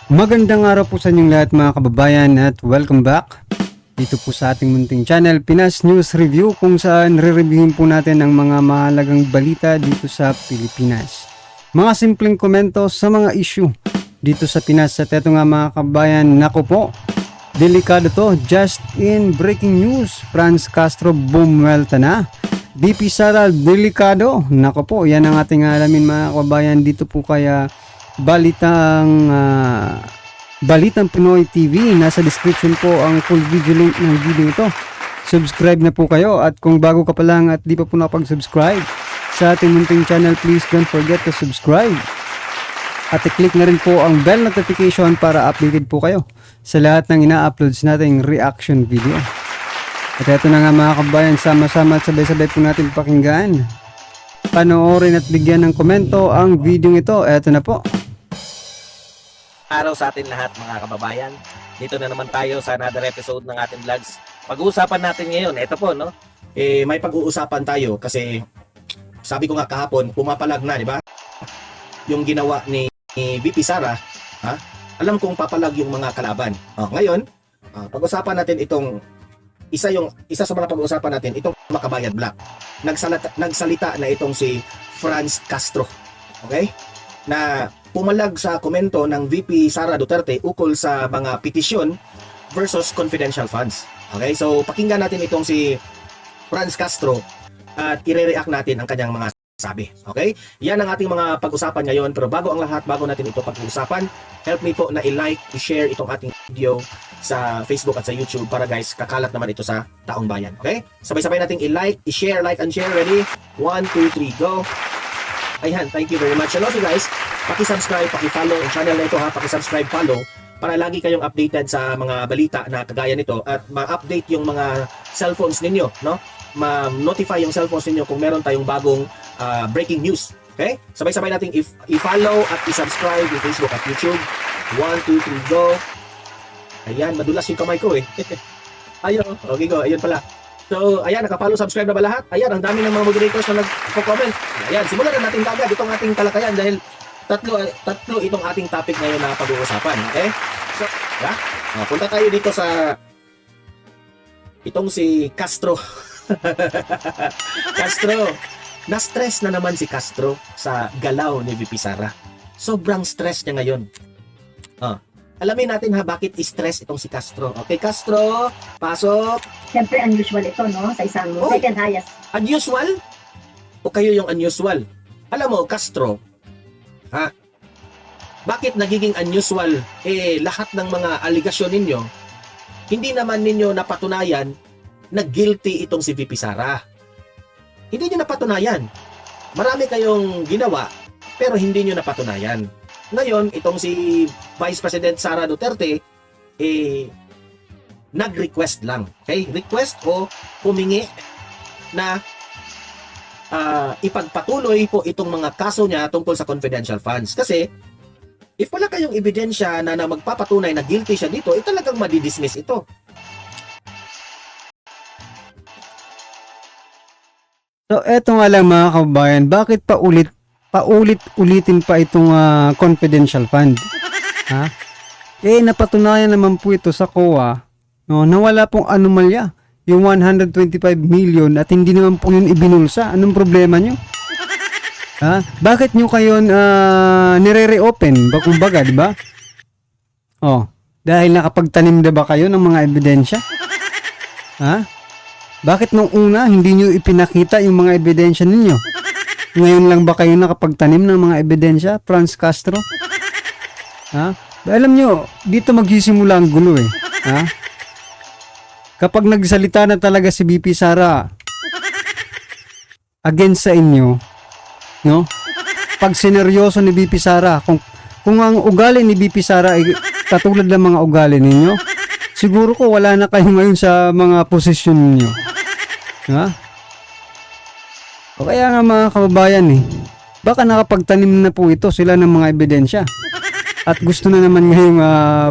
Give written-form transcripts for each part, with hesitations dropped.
Magandang araw po sa inyong lahat mga kababayan at welcome back dito po sa ating munting channel Pinas News Review, kung saan re-reviewin po natin ang mga mahalagang balita dito sa Pilipinas. Mga simpleng komento sa mga issue dito sa Pinas. At eto nga mga kababayan, nako po, delikado to. Just in breaking news, Franz Castro bumuelta na. VP Sara delikado. Nako po, yan ang ating alamin mga kababayan dito po kaya Balitang Pinoy TV. Nasa description po ang full video link ng video ito. Subscribe na po kayo, at kung bago ka pa lang at di pa po nakapag-subscribe sa ating munting channel, please don't forget to subscribe. At i-click na rin po ang bell notification para updated po kayo sa lahat ng ina-uploads nating reaction video. At eto na nga mga kabayan, sama-sama at sabay-sabay po natin pakinggan, panoorin at bigyan ng komento ang video ito. Eto na po. Araw sa atin lahat mga kababayan. Dito na naman tayo sa another episode ng ating vlogs. Pag-uusapan natin ngayon, ito po no. May pag-uusapan tayo kasi sabi ko nga kahapon, pumapalag na, di ba? Yung ginawa ni VP Sara, ha? Alam kong papalag yung mga kalaban. Ngayon, pag-usapan natin itong isa sa mga pag-uusapan natin, itong Makabayan Black. Nagsalita na itong si Franz Castro. Okay? Na pumalag sa komento ng VP Sara Duterte ukol sa mga petisyon versus confidential funds. Okay, so pakinggan natin itong si Franz Castro at i-react natin ang kanyang mga sabi. Okay, yan ang ating mga pag-usapan ngayon, pero bago ang lahat, bago natin ito pag-uusapan, help me po na i-like, i-share itong ating video sa Facebook at sa YouTube para guys, kakalat naman ito sa taong bayan. Okay, sabay-sabay nating i-like, i-share, like and share. Ready? 1, 2, 3, go! Ayan, thank you very much. And also guys, paki-subscribe, paki-follow ang channel na ito ha, paki-subscribe, follow para lagi kayong updated sa mga balita na kagaya nito at ma-update yung mga cellphones ninyo, no? Ma-notify yung cellphones ninyo kung meron tayong bagong breaking news. Okay? Sabay-sabay nating i-follow at i-subscribe yung Facebook at YouTube. 1, 2, 3, go! Ayan, madulas yung kamay ko eh. Ayun, okay go, ayun pala. So, ayan, nakapollow, subscribe na ba lahat? Ayan, ang dami ng mga moderators na nagko-comment. Ayan, simulan na natin kagad itong ating talakayan dahil tatlo itong ating topic ngayon na pag-uusapan. Okay? So, punta tayo dito sa itong si Castro. Castro. Na-stress na naman si Castro sa galaw ni VP Sara. Sobrang stress niya ngayon. Alamin natin ha, bakit stress itong si Castro. Okay, Castro, pasok. Siyempre, unusual ito, no? Sa isang second highest. Unusual? O kayo yung unusual? Alam mo, Castro, bakit nagiging unusual? Lahat ng mga aligasyon ninyo, hindi naman ninyo napatunayan na guilty itong si VP Sara. Hindi nyo napatunayan. Marami kayong ginawa, pero hindi nyo napatunayan. Ngayon, itong si Vice President Sara Duterte, nag-request lang. Okay? Request o humingi na ipagpatuloy po itong mga kaso niya tungkol sa confidential funds. Kasi, if wala kayong ebidensya na magpapatunay na guilty siya dito, talagang madidismiss ito. So eto nga lang mga kababayan, bakit paulit-ulitin pa itong confidential fund? Ha? Napatunayan naman po ito sa COA, no, na wala pong anomalya yung 125 million at hindi naman po yun ibinulsa. Anong problema nyo? Ha? Bakit nyo kayo nire-reopen? Kumbaga, di ba? Dahil nakapagtanim na ba kayo ng mga ebidensya? Ha? Bakit nung una hindi nyo ipinakita yung mga ebidensya ninyo? Ngayon lang ba kayo nakapagtanim ng mga ebidensya, Franz Castro? Ha? Alam nyo, dito magsisimula ang gulo eh. Ha? Kapag nagsalita na talaga si VP Sara against sa inyo, no? Pag sineryoso ni VP Sara, kung ang ugali ni VP Sara ay katulad ng mga ugali ninyo, siguro ko wala na kayo ngayon sa mga posisyon ninyo. Ha? O kaya nga mga kababayan baka nakapagtanim na po ito sila ng mga ebidensya at gusto na naman ngayong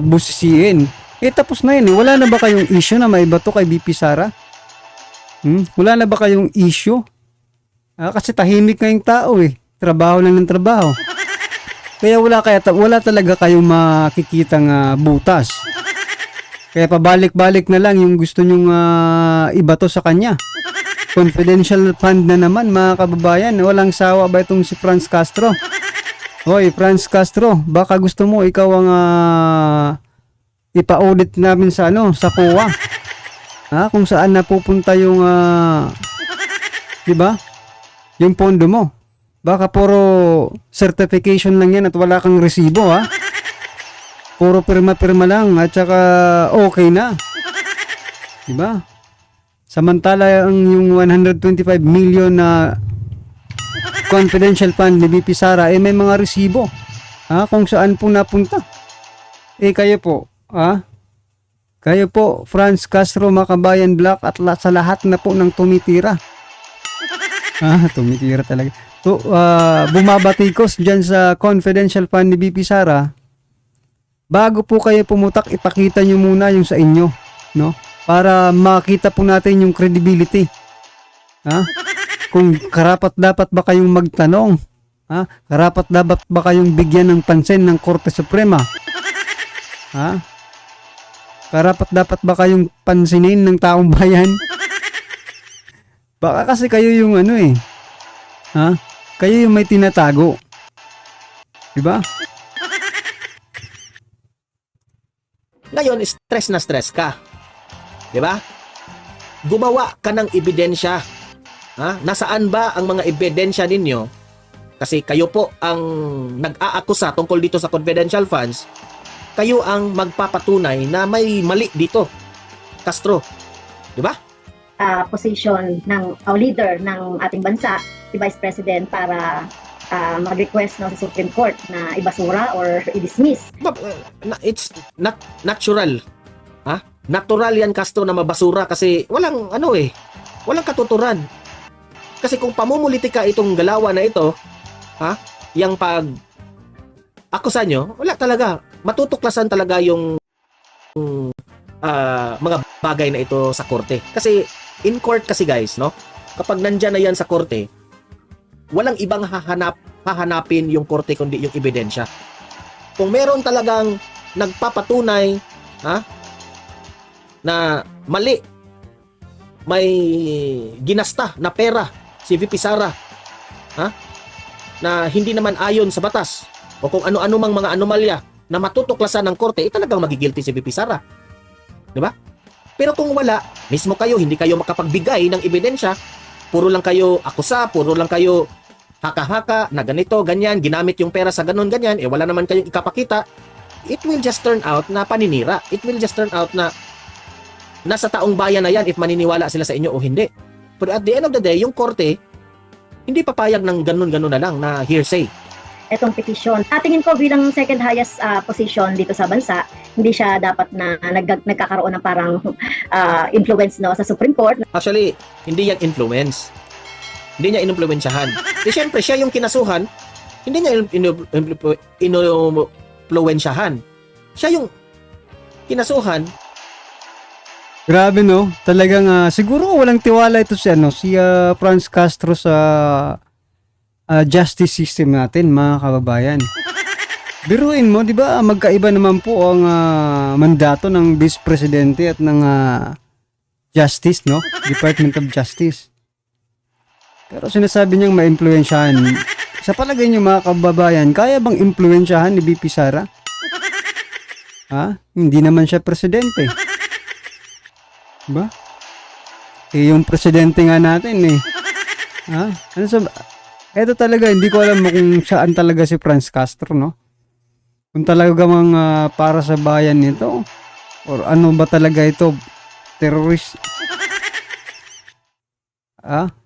busisiin. Tapos na yun Wala na ba kayong issue na maibato kay VP Sara? Wala na ba kayong issue? Kasi tahimik ngayong tao Trabaho lang ng trabaho. Kaya wala talaga kayong makikitang butas. Kaya pabalik-balik na lang yung gusto nyong ibato sa kanya. Confidential fund na naman mga kababayan. Walang sawa ba itong si Franz Castro? Hoy, Franz Castro, baka gusto mo ikaw ang ipa-audit namin sa sa COA. Kung saan napupunta yung 'di ba? Yung pondo mo. Baka puro certification lang yan at wala kang resibo Puro pirma-pirma lang at saka okay na. 'Di ba? Samantala ang yung 125 million na confidential fund ni BP Sara may mga resibo. Kung saan po napunta. Kayo po, Kayo po, Franz Castro, Makabayan Black at sa lahat na po ng tumitira. Tumitira talaga. Bumabatikos dyan sa confidential fund ni BP Sara. Bago po kayo pumutak, ipakita nyo muna yung sa inyo, no? Para makita po natin yung credibility. Kung karapat dapat ba kayong magtanong? Karapat dapat ba kayong bigyan ng pansin ng Korte Suprema? Karapat dapat ba kayong pansinin ng taong bayan? Baka kasi kayo yung Kayo yung may tinatago. Diba? Ngayon, stress na stress ka. Di ba? Gumawa ka ng ebidensya. Nasaan ba ang mga ebidensya ninyo? Kasi kayo po ang nag-aakusa tungkol dito sa confidential funds. Kayo ang magpapatunay na may mali dito. Castro. Di ba? Position ng leader ng ating bansa, si Vice President, para mag-request sa Supreme Court na ibasura or i-dismiss. It's not natural. Natural yan, Castro, na mabasura kasi walang walang katuturan. Kasi kung pamumulitika itong galawan na ito, yung pag akusa nyo, wala talaga. Matutuklasan talaga yung mga bagay na ito sa korte. Kasi in court kasi guys, no? Kapag nandyan na yan sa korte, walang ibang hahanapin yung korte kundi yung ebidensya. Kung meron talagang nagpapatunay, na mali, may ginasta na pera si VP Sara, na hindi naman ayon sa batas, o kung ano-ano mang mga anomalya na matutuklasan ng korte, talagang magigilty si VP Sara. Di ba? Pero kung wala, mismo kayo, hindi kayo makapagbigay ng ebidensya, puro lang kayo akusa, puro lang kayo haka-haka, na ganito, ganyan, ginamit yung pera sa ganon, ganyan, wala naman kayong ikapakita, it will just turn out na paninira. It will just turn out na nasa taong bayan na yan if maniniwala sila sa inyo o hindi. Pero at the end of the day, yung korte, hindi papayag ng ganun-ganun na lang na hearsay. Etong petisyon, tingin ko bilang second highest position dito sa bansa, hindi siya dapat na nagkakaroon ng parang influence sa Supreme Court. Actually, hindi yan influence. Hindi niya inumpluwensyahan. Siyempre, siya yung kinasuhan, hindi niya inumpluwensyahan. Siya yung kinasuhan. Grabe no, talagang siguro walang tiwala ito si Franz Castro sa justice system natin, mga kababayan. Biruin mo, 'di ba? Magkaiba naman po ang mandato ng Vice Presidente at ng Justice, no? Department of Justice. Pero sinasabi niyang maimpluwensyahan. Sa palagay niyo, mga kababayan, kaya bang impluwensyahan ni VP Sara? Hindi naman siya presidente. Ba? Yung presidente nga natin Ito talaga, hindi ko alam kung saan talaga si Franz Castro, no? Kung talaga mang para sa bayan nito, or ano ba talaga ito? Terrorist?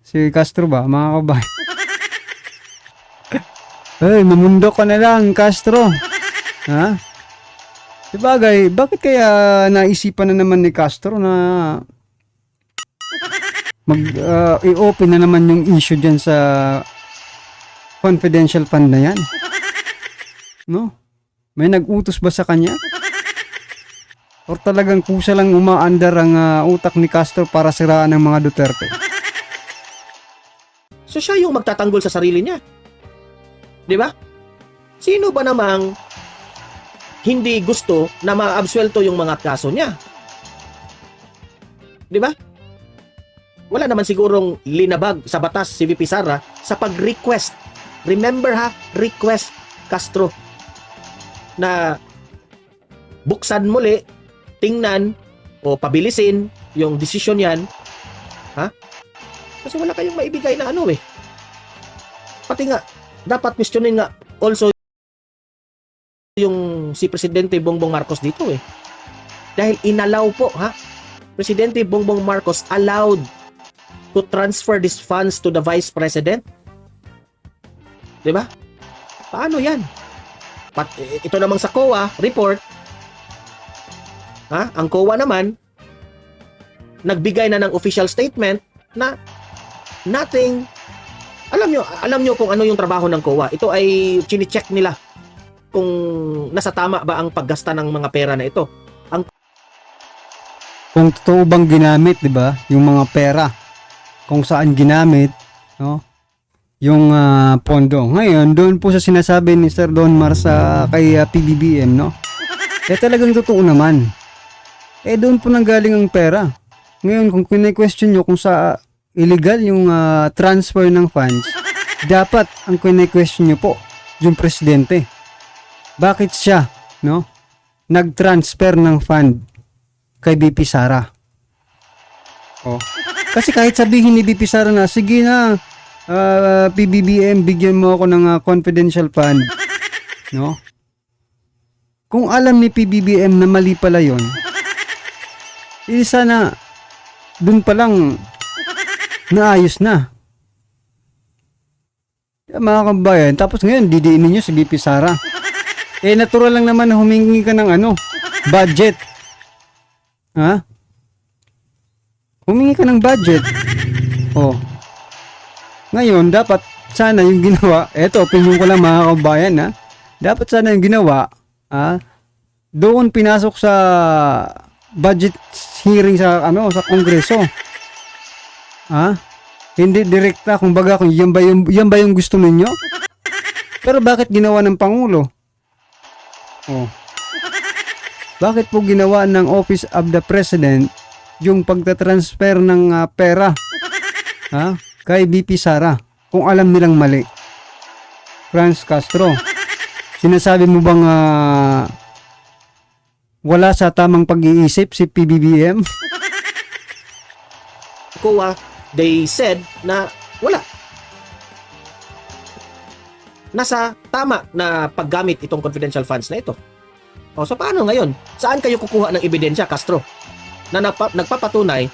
Si Castro ba? Mga kabayan. Mamundo ka na lang, Castro. Sabagay, bakit kaya naisipan na naman ni Castro na i-open na naman yung issue dyan sa confidential fund na yan? No? May nag-utos ba sa kanya? Or talagang kusa lang umaandar ang utak ni Castro para siraan ng mga Duterte? So siya yung magtatanggol sa sarili niya. Di ba? Sino ba namang hindi gusto na maabsuelto yung mga kaso niya? Di ba? Wala naman sigurong linabag sa batas si VP Sara sa pag-request. Remember ha, request Castro na buksan muli, tingnan o pabilisin yung desisyon yan. Ha? Kasi wala kayong maibigay na ano eh. Pati nga, dapat questionin nga also yung si Presidente Bongbong Marcos dito eh. Dahil inalaw po ha, Presidente Bongbong Marcos allowed to transfer these funds to the Vice President. Diba? Paano yan? Ito namang sa COA report, ha? Ang COA naman, nagbigay na ng official statement na nothing. Alam nyo kung ano yung trabaho ng COA. Ito ay chine-check nila kung nasa tama ba ang paggasta ng mga pera na ito. Kung totoo bang ginamit, 'di ba? Yung mga pera. Kung saan ginamit, no? Yung pondo. Ngayon, doon po sa sinasabi ni Sir Don Mar sa kay PBBM, no? Talagang totoo naman. Doon po nanggaling ang pera. Ngayon, kung kine-question nyo kung sa illegal yung transfer ng funds, dapat ang kine-question nyo po yung presidente. Bakit siya, no? Nag-transfer ng fund kay BP Sara. Oh. Kasi kahit sabihin ni BP Sara na, sige na, PBBM, bigyan mo ako ng confidential fund. No? Kung alam ni PBBM na mali pala yun, sana dun pa lang naayos na. Mga kabayan, tapos ngayon, didiinin nyo si BP Sara. Natural lang naman na humingi ka ng budget. Ha? Humingi ka ng budget. Oh. Ngayon, dapat sana yung ginawa, opinion ko lang mga kabayan, ha? Dapat sana yung ginawa, doon pinasok sa budget hearing sa sa Kongreso. Ha? Hindi direkta, kumbaga kung yan ba yung gusto ninyo? Pero bakit ginawa ng Pangulo? Oh. Bakit po ginawa ng Office of the President yung pagtatransfer ng pera kay BP Sara kung alam nilang mali? Franz Castro, sinasabi mo bang wala sa tamang pag-iisip si PBBM? COA, they said na wala. Nasa tama na paggamit itong confidential funds na ito. O, so paano ngayon? Saan kayo kukuha ng ebidensya, Castro? Na nagpapatunay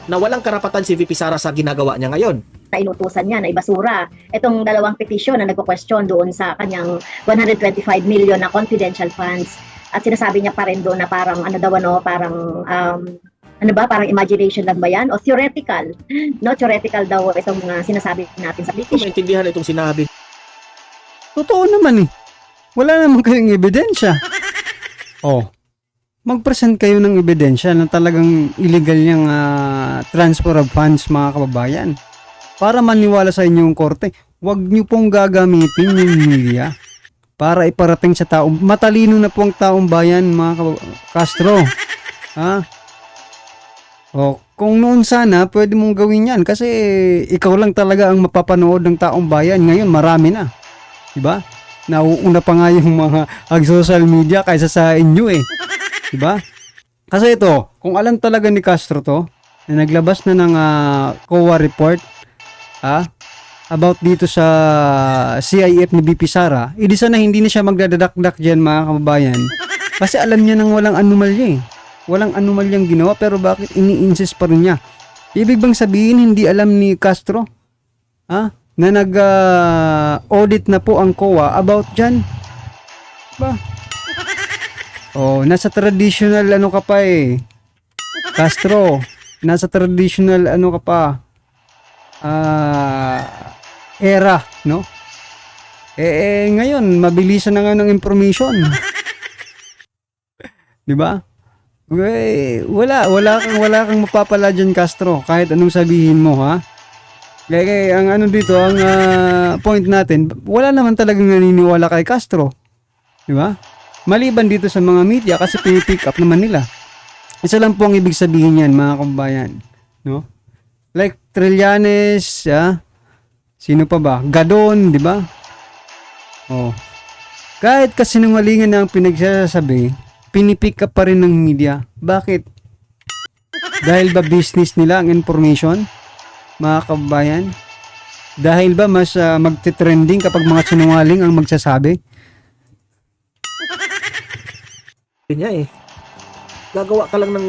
na walang karapatan si VP Sara sa ginagawa niya ngayon. Na inutusan niya na ibasura itong dalawang petisyon na nagko-question doon sa kanyang 125 million na confidential funds. At sinasabi niya pa rin doon na parang parang parang imagination lang ba yan? O theoretical? No, theoretical daw itong sinasabi natin sa Hindi ko petisyon. maintindihan itong sinabi. Totoo naman eh. Wala naman kayong ebidensya. Oh. Mag-present kayo ng ebidensya na talagang illegal yung transfer of funds, mga kababayan. Para maniwala sa inyong korte, huwag nyo pong gagamitin yung media para iparating sa tao. Matalino na po ang taong bayan, mga Castro. Ha? O, kung noon sana, pwede mong gawin yan kasi ikaw lang talaga ang mapapanood ng taong bayan. Ngayon, marami na. Diba? Nauuna pa nga yung mga social media kaysa sa inyo eh. Diba? Kasi ito, kung alam talaga ni Castro to, na naglabas na ng COA report about dito sa CIF ni BP Sara, edi sana hindi na siya magdadakdak dyan, mga kababayan. Kasi alam niya nang walang anomalya eh. Walang anomalyang ginawa, pero bakit ini-insist pa rin niya? Ibig bang sabihin hindi alam ni Castro? Na nag-audit na po ang COA about dyan? Ba? Oh, nasa traditional ka pa eh. Castro, nasa traditional ka pa. Era, no? Ngayon, mabilisan na nga ng information. Di ba? Wala kang mapapala dyan, Castro. Kahit anong sabihin mo, ha? Kaya ang ano dito, ang point natin, wala naman talagang naniniwala kay Castro. Di ba? Maliban dito sa mga media kasi pinipick up naman nila. Isa lang po ang ibig sabihin yan, mga kabayan. No? Like Trillanes, sino pa ba? Gadon, di ba? Oh. Kahit kasinungalingan na ang pinagsasabi, pinipick up pa rin ng media. Bakit? Dahil ba business nila ang information? Mga kabayan? Dahil ba mas magte-trending kapag mga sinungaling ang magsasabi? niya eh. Gagawa ka lang ng...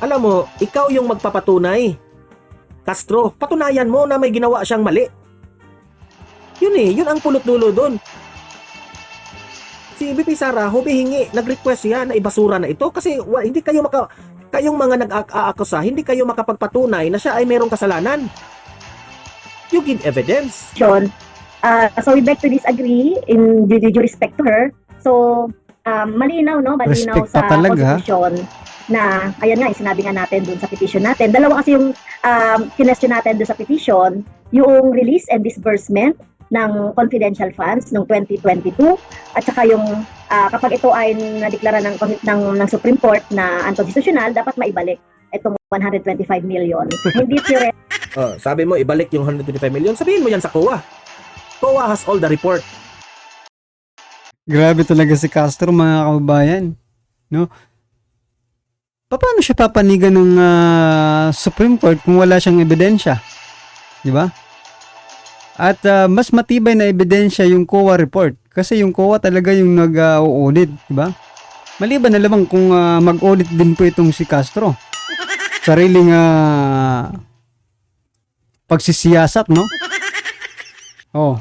Alam mo, ikaw yung magpapatunay. Castro, patunayan mo na may ginawa siyang mali. Yun eh, yun ang pulot dulo doon. Si BP Sara, humihingi, nag-request siya na ibasura na ito kasi hindi kayo kayong mga nag-aakusa, hindi kayo makapagpatunay na siya ay merong kasalanan. You give evidence. So we beg to disagree in due respect to her. So, malinaw, no? Malinaw Respect pa sa talaga. constitution na, ayan nga, sinabi nga natin dun sa petition natin. Dalawa kasi yung kinestyon natin dun sa petition, yung release and disbursement ng confidential funds noong 2022 at saka yung kapag ito ay nadeklara ng Supreme Court na unconstitutional, dapat maibalik itong 125 million. Hindi theoretical. Sabi mo, ibalik yung 125 million. Sabihin mo yan sa COA. COA has all the report. Grabe talaga si Castro, mga kababayan. No? Paano siya papanigan ng Supreme Court kung wala siyang ebidensya? Di ba? At mas matibay na ebidensya yung COA report. Kasi yung COA talaga yung nag-audit, di ba? Maliban na lamang kung mag-audit din po itong si Castro. Sariling pagsisiyasat, no? Oh.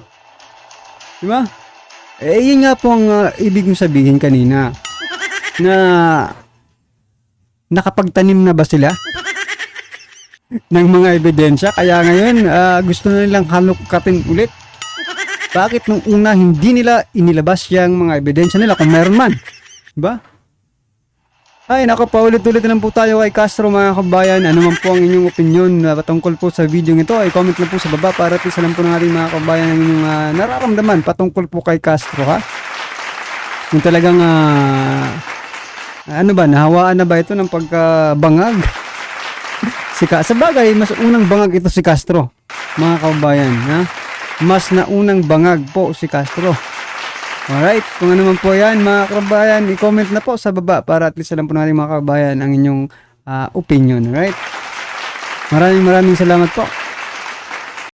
Di ba? Yun nga po ang ibig kong sabihin kanina. Na nakapagtanim na ba sila ng mga ebidensya? Kaya ngayon, gusto na nilang halukatin ulit. Bakit nung una hindi nila inilabas yung mga ebidensya nila kung meron man? Diba? Ay, naku, paulit-ulit na lang po tayo kay Castro, mga kabayan. Ano man po ang inyong opinion patungkol po sa video ito, ay comment lang po sa baba para at isa lang po ng ating mga kabayan ang inyong nararamdaman patungkol po kay Castro, ha? Yung talagang, ano ba, nahawaan na ba ito ng pagkabangag? Sa bagay, mas unang bangag ito si Castro, mga kabayan, ha? Mas naunang bangag po si Castro. Alright, kung ano man po yan, mga kabayan, i-comment na po sa baba para at least alam po natin, mga kabayan, ang inyong opinion. Alright? Maraming salamat po.